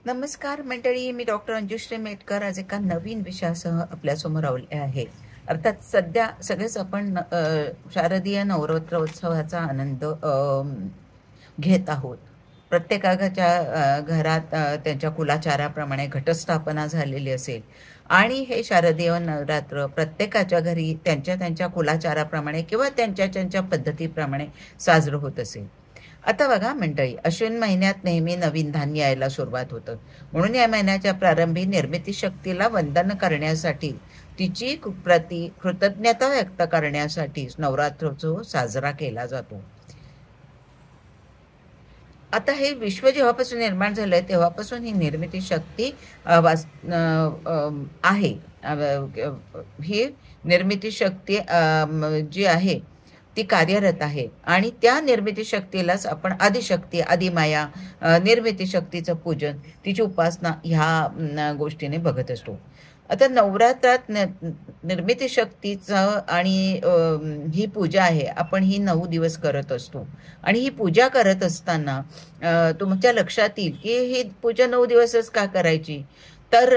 नमस्कार मंडळी, मी डॉक्टर अंजुश्री मेटकर आज एका नवीन विषयासह आपल्यासमोर आले आहे. अर्थात सध्या सगळेच आपण शारदीय नवरात्रोत्सवाचा आनंद घेत आहोत. प्रत्येकाच्या घरात त्यांच्या कुलाचाराप्रमाणे घटस्थापना झालेली असेल आणि हे शारदीय नवरात्र प्रत्येकाच्या घरी त्यांच्या त्यांच्या कुलाचाराप्रमाणे किंवा त्यांच्या त्यांच्या पद्धतीप्रमाणे साजरं होत असेल. आता बघा मंडळी, अश्विन महिन्यात नेहमी नवीन धान्य यायला सुरुवात होतं. म्हणून या महिन्याच्या प्रारंभी निर्मिती शक्तीला वंदन करण्यासाठी, तिची प्रति कृतज्ञता व्यक्त करण्यासाठी नवरात्रोत्सव साजरा केला जातो. आता हे विश्व जेव्हापासून निर्माण झालंय तेव्हापासून ही निर्मिती शक्ती आहे. ही निर्मिती शक्ती जी आहे ती कार्यरत आहे आणि त्या निर्मिती शक्तीलाच आपण आदिशक्ती, आदिमाया, निर्मिती शक्तीचं पूजन, तिची उपासना ह्या गोष्टीने बघत असतो. आता नवरात्रात निर्मिती शक्तीचं आणि ही पूजा आहे, आपण ही 9 दिवस करत असतो. आणि ही पूजा करत असताना तुमच्या लक्षात येईल की ही पूजा 9 दिवसच का करायची, तर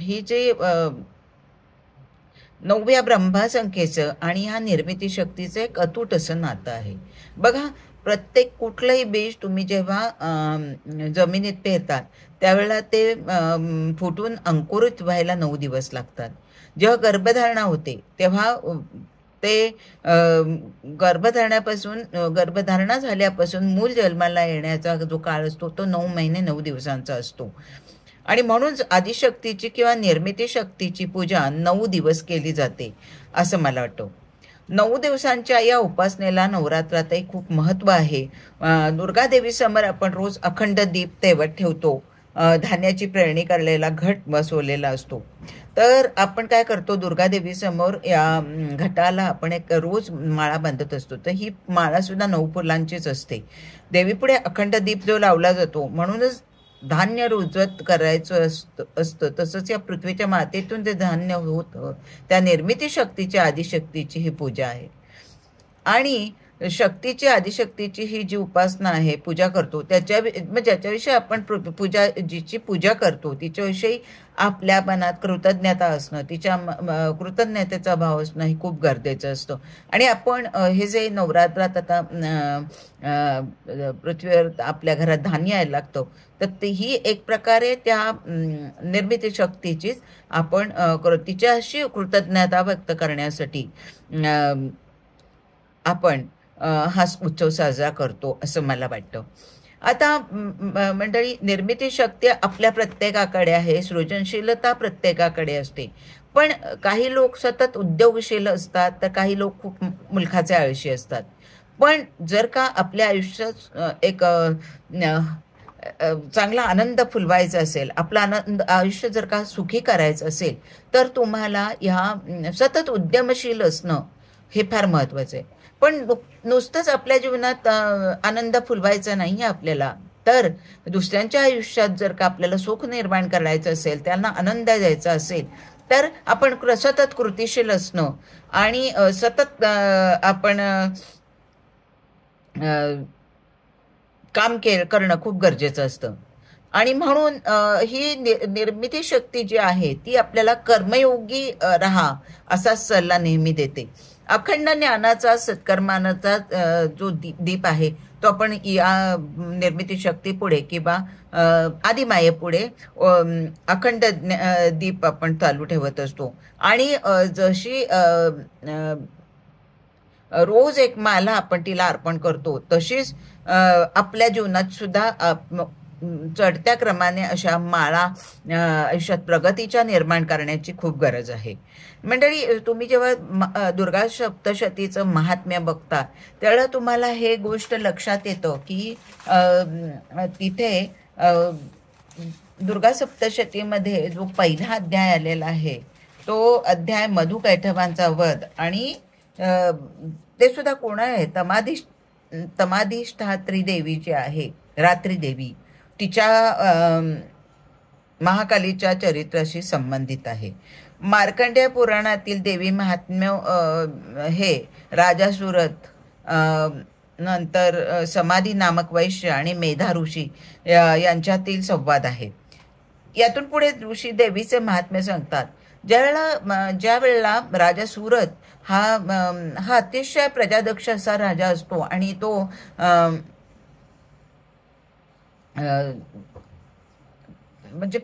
ही जे 9व्या ब्रह्मसंख्येचं आणि ह्या निर्मिती शक्तीचं एक अतूट असं नातं आहे. बघा, प्रत्येक कुठलंही बीज तुम्ही जेव्हा जमिनीत पेरतात त्यावेळेला ते फुटून अंकुरित व्हायला 9 दिवस लागतात. जेव्हा गर्भधारणा होते तेव्हा ते गर्भधारणा झाल्यापासून मूल जन्माला येण्याचा जो काळ असतो तो 9 महिने 9 दिवसांचा असतो. आणि म्हणूनच आदिशक्तीची किंवा निर्मिती शक्तीची पूजा 9 दिवस केली जाते असं मला वाटतं. 9 दिवसांच्या या उपासनेला नवरात्रातही खूप महत्त्व आहे. दुर्गादेवी समोर आपण रोज अखंड दीप तेवत ठेवतो. धान्याची पेरणी करलेला घट बसवलेला असतो. तर आपण काय करतो, दुर्गादेवी समोर या घटाला आपण एक रोज माळा बांधत असतो. तर ही माळा सुद्धा 9 फुलांचीच असते. देवीपुढे अखंड दीप जो लावला जातो म्हणूनच धान्य रुजवत करायचं असतं. तसंच या पृथ्वीच्या मातेतून जे धान्य होतं त्या निर्मिती शक्तीची, आदिशक्तीची ही पूजा आहे. आणि शक्तीची, आदिशक्तीची ही जी उपासना आहे, पूजा करतो, ज्याच्याविषयी आपण जिची पूजा करतो तिच्याविषयी आपल्या मनात कृतज्ञता असणं, तिच्या कृतज्ञतेचा भाव असणं हे खूप गरजेचं असतं. आणि आपण हे जे नवरात्रात आता पृथ्वीवर आपल्या घरात धान्य यायला लागतं, तर ही एक प्रकारे त्या निर्मिती शक्तीचीच आपण तिच्याशी कृतज्ञता व्यक्त करण्यासाठी आपण हा उत्सव साजरा करतो असं मला वाटतं. आता मंडळी, निर्मिती शक्ती आपल्या प्रत्येकाकडे आहे, सृजनशीलता प्रत्येकाकडे असते. पण काही लोक सतत उद्योगशील असतात, तर काही लोक खूप मुलखाचे आळशी असतात. पण जर का आपल्या आयुष्यात एक चांगला आनंद फुलवायचा असेल, आपलं आयुष्य जर का सुखी करायचं असेल, तर तुम्हाला ह्या सतत उद्यमशील असणं हे फार महत्त्वाचं आहे. पण नुसतंच आपल्या जीवनात आनंद फुलवायचा नाही आहे आपल्याला, तर दुसऱ्यांच्या आयुष्यात जर का आपल्याला सुख निर्माण करायचं असेल, त्यांना आनंद द्यायचा असेल, तर आपण सतत कृतिशील असणं आणि सतत आपण काम करणं खूप गरजेचं असतं. आणि म्हणून ही निर्मिती शक्ती जी आहे ती आपल्याला कर्मयोगी राहा असा सल्ला नेहमी देते. अखंड ज्ञानाचा, सत्कर्माचा जो दीप आहे तो आपण या निर्मिती शक्ती पुढे किंवा आदिमायेपुढे अखंड दीप आपण चालू ठेवत असतो. आणि जशी रोज एक माला आपण तिला अर्पण करतो, तशीच आपल्या जीवनात सुद्धा चढत्या क्रमाने अशा माळा आयुष्यात प्रगतीच्या निर्माण करण्याची खूप गरज आहे. मंडळी, तुम्ही जेव्हा दुर्गा सप्तशतीचं महात्म्य बघता त्यावेळेला तुम्हाला हे गोष्ट लक्षात येतं की तिथे दुर्गा सप्तशतीमध्ये जो पहिला अध्याय आलेला आहे तो अध्याय मधुकैटभांचा वध. आणि ते सुद्धा कोण आहे, तमाधिष्ठात्री देवी जी आहे, रात्री देवी, तिच्या महाकालीच्या चरित्राशी संबंधित आहे. मार्कंडेय पुराणातील देवी महात्म्य हे राजा सुरथ नंतर समाधी नामक वैश्य आणि मेधा ऋषी यांच्यातील संवाद आहे. यातून पुढे ऋषी देवीचे महात्म्य सांगतात. ज्या वेळेला राजा सूरत हा अतिशय प्रजादक्ष असा राजा असतो आणि तो म्हणजे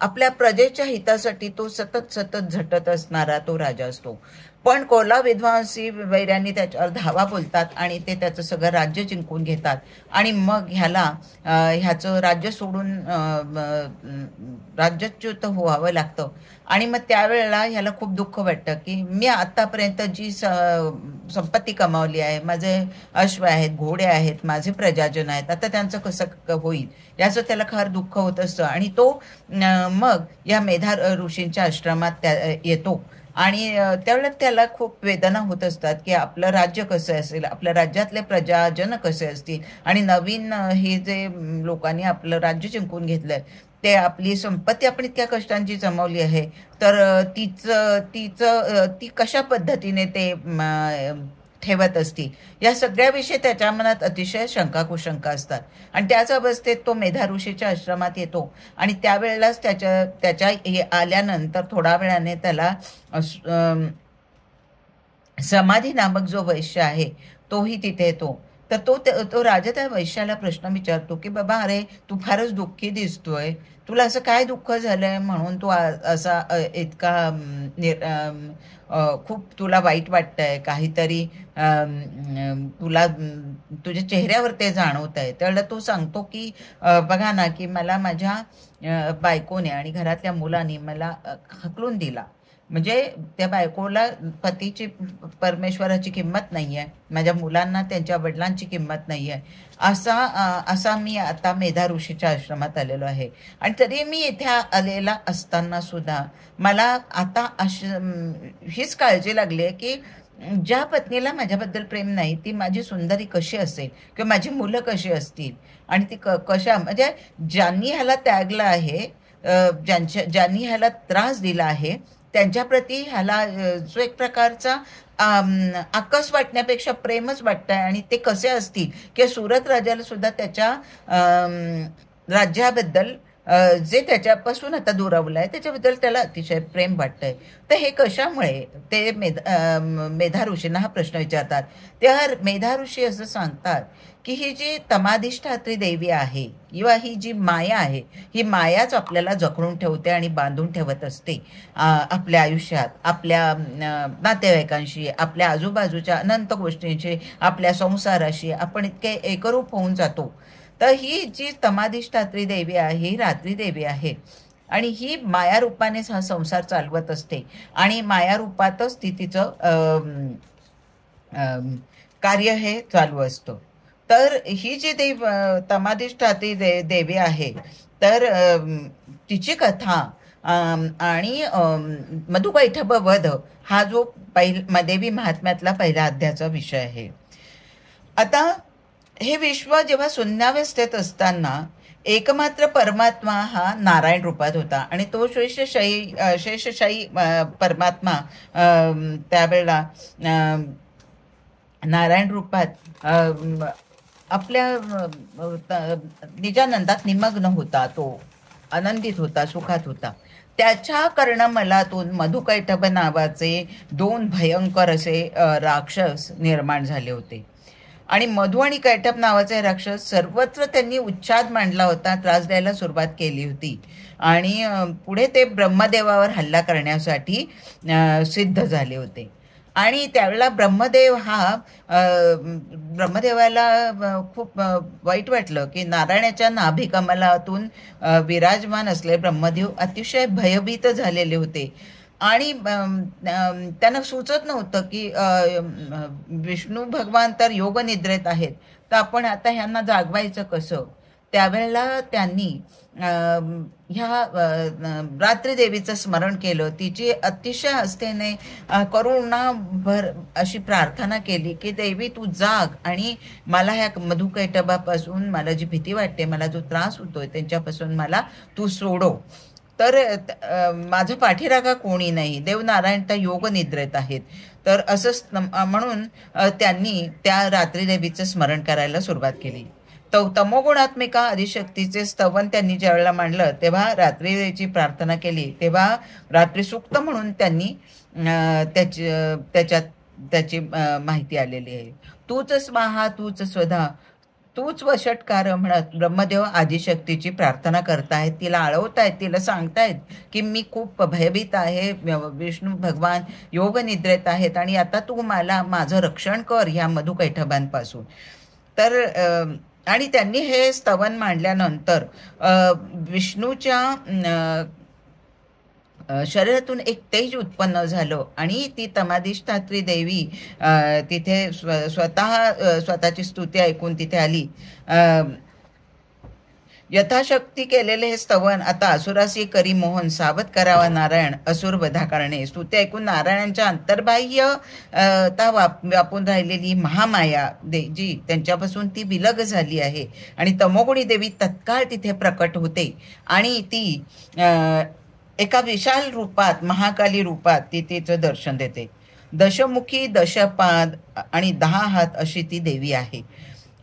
आपल्या प्रजेच्या हितासाठी तो सतत झटत असणारा तो राजा असतो. पण कोल्हा विद्वांसी वैऱ्यांनी त्याच्यावर धावा बोलतात आणि ते त्याचं सगळं राज्य जिंकून घेतात आणि मग ह्याचं राज्य सोडून राज्यच्युत व्हावं लागतं. आणि मग त्यावेळेला ह्याला खूप दुःख वाटतं की मी आतापर्यंत जी संपत्ती कमावली आहे, माझे अश्व आहेत, घोडे आहेत, माझे प्रजाजन आहेत, आता त्यांचं कसं होईल याचं त्याला फार दुःख होत असतं. आणि तो मग या मेधा ऋषींच्या आश्रमात येतो आणि त्यावेळेला त्याला खूप वेदना होत असतात की आपलं राज्य कसं असेल, आपल्या राज्यातले प्रजाजन कसे असतील आणि नवीन हे जे लोकांनी आपलं राज्य जिंकून घेतलंय ते आपली संपत्ती आपण इतक्या कष्टांची जमवली आहे तर ती कशा पद्धतीने ते ठेवत असतील या सगळ्याविषयी त्याच्या मनात अतिशय कुशंका असतात. आणि त्याच अवस्थेत तो मेधा ऋषीच्या आश्रमात येतो आणि त्यावेळेलाच त्याच्या आल्यानंतर थोडा वेळाने त्याला समाधी नामक जो वैश्य आहे तोही तिथे येतो. तर तो राजा त्या वैश्याला प्रश्न विचारतो की बाबा, अरे तू फारच दुःखी दिसतोय, तुला असं काय दुःख झालंय म्हणून तू असा इतका खूप तुला वाईट वाटतंय, काहीतरी तुला तुझ्या चेहऱ्यावर ते जाणवत आहे. त्यावेळेला तो सांगतो की बघा ना, की मला माझ्या बायकोने आणि घरातल्या मुलांनी मला हकलून दिला. म्हणजे त्या बायकोला पतीची परमेश्वराची किंमत नाही आहे, माझ्या मुलांना त्यांच्या वडिलांची किंमत नाही आहे, असा मी आता मेधा ऋषीच्या आश्रमात आलेलो आहे. आणि तरी मी इथे आलेला असताना सुद्धा मला आता हीच काळजी लागली आहे की ज्या पत्नीला माझ्याबद्दल प्रेम नाही ती माझी सुंदरी कशी असेल किंवा माझी मुलं कशी असतील आणि ती कशा, म्हणजे ज्यांनी ह्याला त्यागलं आहे, ज्यांनी ह्याला त्रास दिला आहे त्यांच्याप्रती ह्याला जो एक प्रकारचा आकस वाटण्यापेक्षा प्रेमच वाटतंय. आणि ते कसे असतील की सूरत राजाला सुद्धा त्याच्या राज्याबद्दल जे त्याच्यापासून आता दुरावलं आहे त्याच्याबद्दल त्याला अतिशय प्रेम वाटतंय. तर हे कशामुळे ते मेधा ऋषींना हा प्रश्न विचारतात. त्या मेधा ऋषी असं सांगतात की ही जी तमाधिष्ठात्री देवी आहे किंवा ही जी माया आहे, ही मायाच आपल्याला जखडून ठेवते आणि बांधून ठेवत असते आपल्या आयुष्यात, आपल्या नातेवाईकांशी, आपल्या आजूबाजूच्या अनंत गोष्टींशी, आपल्या संसाराशी आपण इतके एकरूप होऊन जातो. तर ही जी तमाधिष्ठात्री देवी आहे ही रात्री देवी आहे आणि ही माया रूपानेच हा संसार चालवत असते आणि माया रूपातच ती तिचं कार्य हे चालू असतं. तर ही जी तमाधिष्ठात्री देवी आहे तर तिची कथा आणि मधुकैटभ वध हा जो देवी महात्म्यातला पहिल्या अध्यायाचा विषय आहे. आता हे विश्व जेव्हा शून्यावस्थेत असताना एकमात्र परमात्मा हा नारायण रूपात होता आणि तो शेषशाही परमात्मा त्यावेळेला नारायण रूपात आपल्या निजानंदात निमग्न होता, तो आनंदित होता, सुखात होता. त्याच्या कर्णमलातून मधुकैटभ नावाचे 2 भयंकर असे राक्षस निर्माण झाले होते आणि मधु आणि कैटभ नावाचे राक्षस सर्वत्र त्यांनी उच्छाद मांडला होता, त्रास द्यायला सुरुवात केली होती आणि पुढे ते ब्रह्मदेवावर हल्ला करण्यासाठी सिद्ध झाले होते. आणि त्यावेळेला ब्रह्मदेवाला खूप वाईट वाटलं की नारायणाच्या नाभिकमलातून विराजमान असले ब्रह्मदेव अतिशय भयभीत झालेले होते आणि त्यांना सुचत नव्हतं की विष्णू भगवान तर योग निद्रेत आहेत, तर आपण आता ह्यांना जागवायचं कसं. त्यावेळेला त्यांनी ह्या रात्री देवीचं स्मरण केलं, तिची अतिशय आस्थेने करुणाभर अशी प्रार्थना केली की देवी तू जाग आणि मला ह्या मधुकैटभापासून मला जी भीती वाटते, मला जो त्रास होतोय त्यांच्यापासून मला तू सोडव. तर माझं पाठीराखा कोणी नाही, देवनारायण त्या योग निद्रेत आहेत. तर असं म्हणून त्यांनी त्या रात्री देवीचं स्मरण करायला सुरुवात केली. तमोगुणात्मिका आदिशक्तीचे स्तवन त्यांनी ज्यावेळेला मांडलं तेव्हा रात्री देवीची प्रार्थना केली, तेव्हा रात्री सूक्त म्हणून त्यांनी त्याच्यात त्याची माहिती आलेली आहे. तूच स्वाहा तूच स्वधा तूच वषटकार म्हणत ब्रह्मदेव आदिशक्तीची प्रार्थना करतायत, तिला आळवतायत, तिला सांगतायत की मी खूप भयभीत आहे, विष्णू भगवान योग निद्रेत आहेत आणि आता तू मला माझं रक्षण कर ह्या मधुकैटभांपासून. तर आणि त्यांनी हे स्तवन मांडल्यानंतर विष्णूच्या शरीरातून एक तेज उत्पन्न झालं आणि ती तमादिष्ठात्री देवी तिथे स्वतःची स्तुती ऐकून तिथे आली. यथाशक्ती केलेले हे स्तवन आता असुरासी करी मोहन, सावध करावा नारायण असुर वधा करणे. स्तुती ऐकून नारायणांच्या अंतर्बाह्य व्यापून राहिलेली महामाया जी त्यांच्यापासून ती विलग झाली आहे आणि तमोगुणी देवी तत्काळ तिथे प्रकट होते आणि ती एका विशाल रूपात, महाकाली रूपात ती तिचं दर्शन देते. दशमुखी, दशपाद आणि 10 हात अशी ती देवी आहे.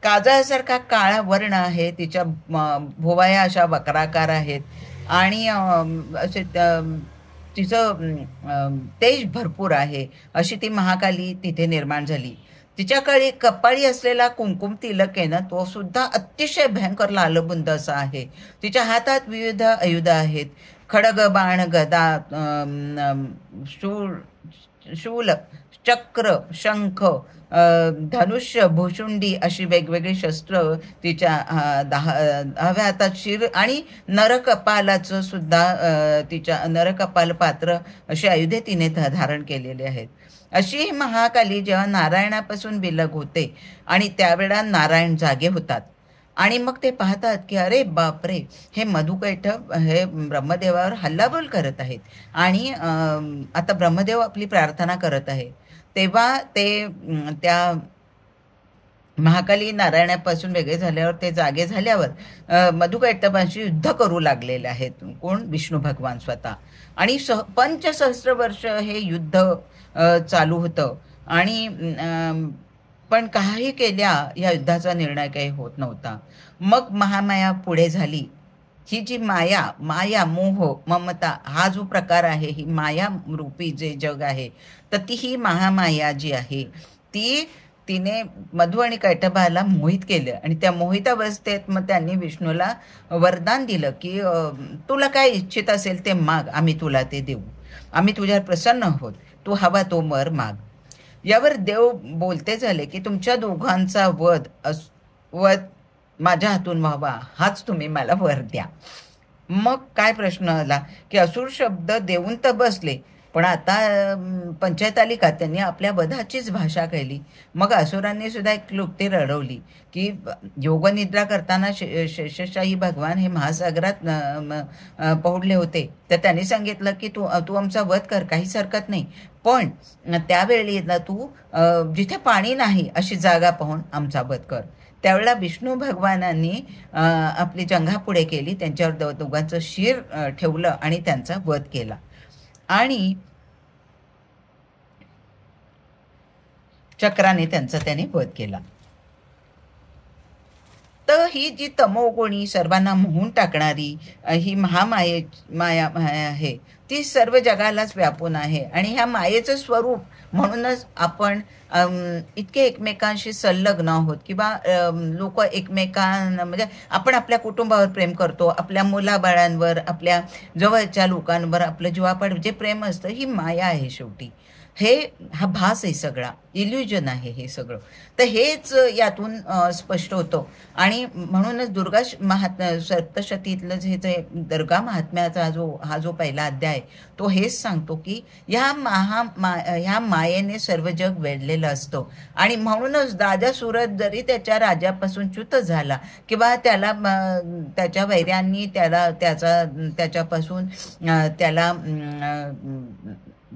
काजळासारखा काळा वर्ण आहे, तिच्या भोवया अशा वक्राकार आहेत आणि असे तिचं तेज भरपूर आहे. अशी ती महाकाली तिथे निर्माण झाली. तिच्याकडे कपाळी असलेला कुंकुम तिलक आहे ना, तो सुद्धा अतिशय भयंकर लालबुंद असा आहे. तिच्या हातात विविध आयुध आहेत, खडग, बाण, गदा, शूल, चक्र, शंख, धनुष्य, भुशुंडी अशी वेगवेगळी शस्त्र तिच्या 10व्या हातात शिर आणि नरकपालाचं सुद्धा तिच्या नरकपाल पात्र अशी आयुधे तिने धारण केलेली आहेत. अशी ही महाकाली जेव्हा नारायणापासून विलग होते आणि त्यावेळेला नारायण जागे होतात आणि मग ते पाहतात की अरे बापरे, हे मधुकैटभ हे ब्रह्मदेवावर हल्लाबोल करत आहेत आणि आता ब्रह्मदेव आपली प्रार्थना करत आहे. तेव्हा ते त्या महाकाली नारायणापासून वेगळे झाल्यावर ते जागे झाल्यावर मधुकैटभांशी युद्ध करू लागलेले आहेत. कोण? विष्णू भगवान स्वतः. आणि 5,000 वर्ष हे युद्ध चालू होतं आणि पण काही केल्या या युद्धाचा निर्णय काही होत नव्हता. मग महामाया पुढे झाली. ही जी माया, मोह, ममता हा जो प्रकार आहे, ही माया रूपी जे जग आहे, तर ती ही महामाया जी आहे तिने मधु आणि कैटभाला मोहित केलं आणि त्या मोहित अवस्थेत मग त्यांनी विष्णूला वरदान दिलं की तुला काय इच्छित असेल ते माग, आम्ही तुला ते देऊ, आम्ही तुझ्यावर प्रसन्न आहोत, तू हवा तो वर माग. यावर देव बोलते झाले की तुमच्या दोघांचा वध माझ्या हातून व्हावा, हाच तुम्ही मला वर द्या. मग काय प्रश्न आला की असुर शब्द देऊन तर बसले, पण आता पंचायत आली का? त्यांनी आपल्या वधाचीच भाषा केली. मग असुरांनी सुद्धा एक क्लुप्ती रडवली की योगनिद्रा करताना शेषशाही भगवान हे महासागरात पहुडले होते, तर त्यांनी सांगितलं की तू आमचा वध कर, काहीच हरकत नाही, पण त्यावेळी तू जिथे पाणी नाही अशी जागा पाहून आमचा वध कर. त्यावेळेला विष्णू भगवानांनी आपली जंघा पुढे केली, त्यांच्यावर दोघांचं शिर ठेवलं आणि त्यांचा वध केला आणि चक्राने त्याने वध केला. तर ही जी तमोगुणी सर्वांना मोहून टाकणारी ही माया आहे, ती सर्व जगालाच व्यापून आहे आणि ह्या मायेचं स्वरूप म्हणूनच आपण इतके एकमेकांशी संलग्न आहोत किंवा लोक एकमेकांना म्हणजे आपण आपल्या कुटुंबावर प्रेम करतो, आपल्या मुलाबाळांवर, आपल्या जवळच्या लोकांवर आपलं जीवापाड जे प्रेम असतं ही माया आहे. शेवटी हा भास आहे, सगळा इल्युजन आहे हे सगळं. तर हेच यातून स्पष्ट होतं आणि म्हणूनच दुर्गा सप्तशतीतलं जे दुर्गा महात्म्याचा हा जो पहिला अध्याय तो हेच सांगतो की ह्या मायेने सर्व जग वेढलेलं असतं आणि म्हणूनच राजा सुरत जरी त्याच्या राजापासून च्युत झाला किंवा त्याला त्याच्या वैऱ्यांनी त्याच्यापासून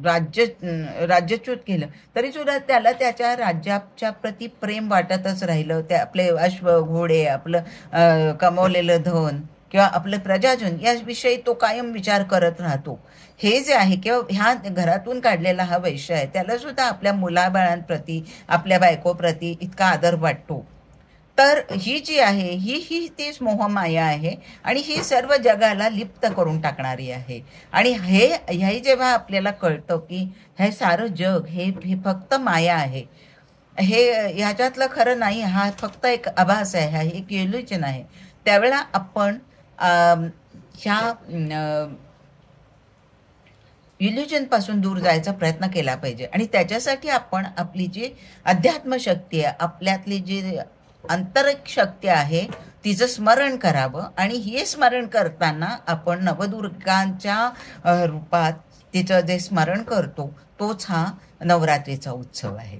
राज्यच्युत केलं, तरी सुद्धा त्याला त्याच्या राज्याच्या प्रती प्रेम वाटतच राहिलं. ते आपले अश्व, घोडे, आपलं कमवलेलं धन किंवा आपलं प्रजाजन याविषयी तो कायम विचार करत राहतो. हे जे आहे किंवा ह्या घरातून काढलेला हा वैश्य आहे त्याला सुद्धा आपल्या मुलाबाळांप्रती, आपल्या बायकोप्रती इतका आदर वाटतो. तर ही जी आहे ही तीच मोहमाया आहे आणि ही सर्व जगाला लिप्त करून टाकणारी आहे. आणि हे जेव्हा आपल्याला कळतं की हे सारं जग हे फक्त माया आहे, हे ह्याच्यातलं खरं नाही, हा फक्त एक आभास आहे, हा एक इल्युजन आहे, त्यावेळेला आपण ह्या इल्युजनपासून दूर जायचा प्रयत्न केला पाहिजे. आणि त्याच्यासाठी आपण आपली जी अध्यात्मशक्ती आहे, आपल्यातली जी आंतरिक शक्ती आहे तिचं स्मरण करावं. आणि हे स्मरण करताना आपण नवदुर्गांच्या रूपात तिचं जे स्मरण करतो तोच हा नवरात्रीचा उत्सव आहे.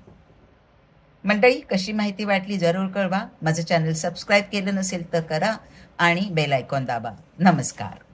मंडळी, कशी माहिती वाटली जरूर कळवा. माझं चॅनल सबस्क्राईब केलं नसेल तर करा आणि बेल आयकॉन दाबा. नमस्कार.